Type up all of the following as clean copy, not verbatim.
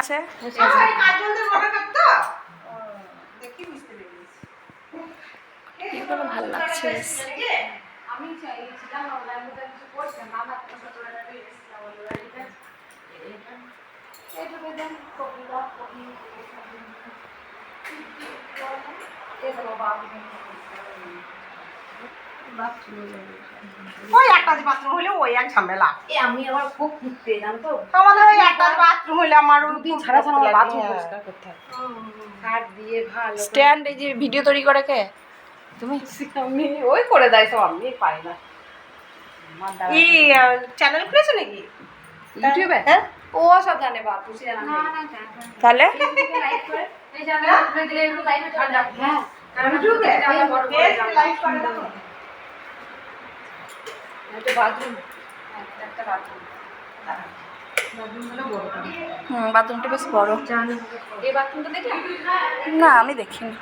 আছে এগুলো ভালো লাগছে বেশ। আমি চাইছিলাম অনলাইন মধ্যে কিছু করছেন না না কোনো ছোট একটা এসেছিলাম বলে ঠিক আছে এটা বেদন কপি দাও কপি এটা বাবা ওই একটা বাথরুম হলে ওই এক ঝামেলা। আমি আবার খুব খুঁজতে জানো তো আমাদের ওই একটা বাথরুম হলে আমার দুদিন ছাড়া ছাড়া আমার বাথরুম পরিষ্কার করতে হয় কাঠ দিয়ে ভালো স্ট্যান্ড এই যে ভিডিও তৈরি করে কে তুমি? আমি ওই করে দেয় সব আমি পারি না এই চ্যানেল খুলেছে নাকি ইউটিউবে? হ্যাঁ ও সব জানে বাপু সে জানে না তাহলে লাইক করে এই জানে আপনি দিলে একটু লাইভে ঠান্ডা হ্যাঁ ইউটিউবে আমরা বড় করে লাইভ করে দেখো এটা বাথরুম একটা বাথরুম বাথরুমগুলো বড় বাথরুমটা বেশ বড়। জানো এই বাথরুমটা দেখলাম না আমি দেখিনি।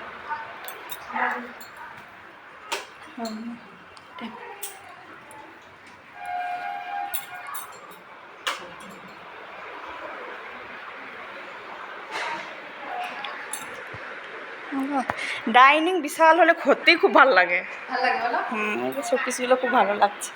ডাইনিং বিশাল হলে ঘুরতেই খুব ভালো লাগে। ভালো লাগে বলো সব কিছুগুলো খুব ভালো লাগছে।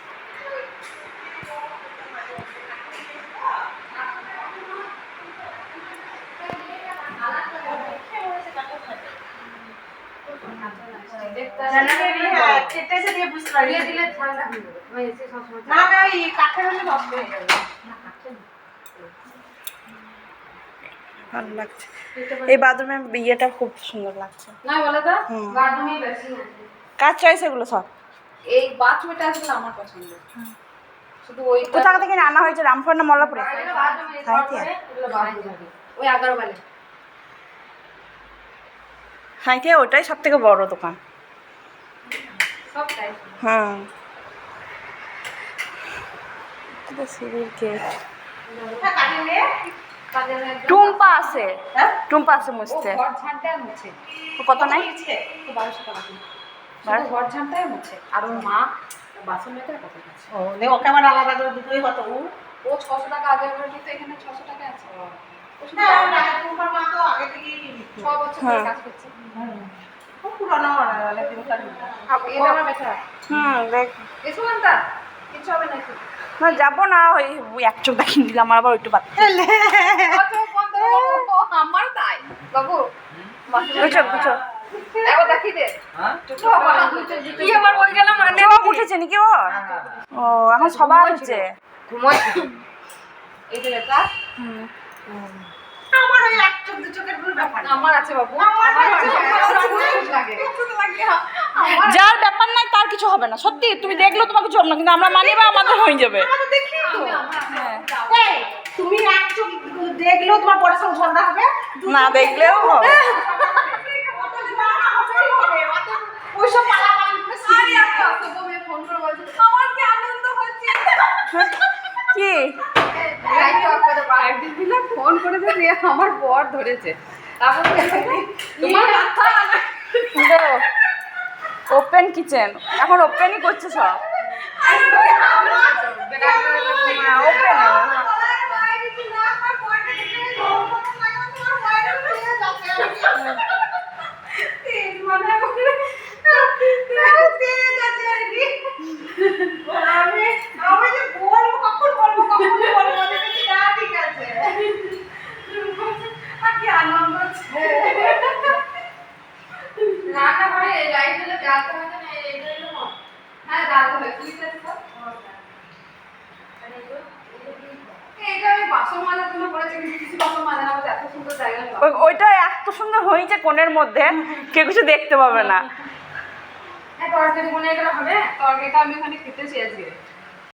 কেটেছে দিয়ে বুঝতে পারি দিলে ঠান্ডা হয়ে যাবে ওই এসে সব সময় না না এই কাঠের হলে নষ্ট হয়ে যাবে ভালো লাগছে। এই বাথরুমের বিয়েটা খুব সুন্দর লাগছে। না বলো তো বাথরুমে বেশি কার চয়েস এগুলো সব? এই বাথরুমটা আসলে আমার পছন্দ শুধু ওই কোথা থেকে আনা হয়েছে? রামপুর না মল্লাপুরে? ওই 11 বেলা সাইতে ওটাই সব থেকে বড় দোকান। সব তাই হুম সিঁড়ির গেট। টুম্পা আছে টুম্পা আছে মুছতে। ঘর ঝাঁটায় মুছে কত নাই? 1200 টাকা ঘর ঝাঁটায় মুছে আর ওর মা বাসন মেজে কত আছে ও নে ওকে আবার আলাদা করে দুটোই কত ও 600 টাকা আগের ঘরে তো এখানে 600 টাকা আছে না না তোমার মা তো আগে থেকেই 6 বছর ধরে কাজ করছে খুব পুরানো অনেক দিন কাজ এটা আমার বেটা দেখ এসো আন্তা কিছু হবে না না যাবো না। ওই এক চোখ দেখিয়ে দিলাম আমার আবার একটু বাচ্চা আমার তাই বাবু বুঝছো বুঝছো এবার দেখি দে কি আমার বই গেলাম মানে সব উঠেছে নাকি ওর? ও এখন সবার হচ্ছে ঘুমাই এই যে এটা আমার ওই এক চোখ দু চোখের কোনো ব্যাপার না আমার আছে বাবু আমার আছে লাগে যার ব্যাপার নাই তার কিছু হবে না। সত্যি তুমি দেখলেও তোমার কিছু হবে না, কিন্তু আমরা মানি বা আমাদের হয়ে যাবে। আমাদের দেখি তো এই তুমি এক চোখ দেখলেও তোমার পড়াশোনা ঝগড়া হবে না দেখলেও হবে। ওইসব পালাপালি আরে একটা তুমি ফোন করে বলছো আমার কি আনন্দ হচ্ছে কি একদিন দিলাম ফোন করে যে আমার বর ধরেছে তারপর তোমার মাথা ওপেন কিচেন এখন ওপেনই করছে সব। ওপেন রান্না করে লাইট হলে জ্বালতে হয় না এটা হলো হ্যাঁ জ্বালতে হয় ঠিক আছে স্যার এটা আমি বাসন মাজার জন্য করেছি কিন্তু কিছু বাসন মাজা না এত সুন্দর জায়গা ওইটা এত সুন্দর হয়েছে কোণের মধ্যে কেউ কিছু দেখতে পাবে না। হ্যাঁ তরকারি মনে গেলে হবে তরকারিটা আমি ওখানে খেতেছি আজকে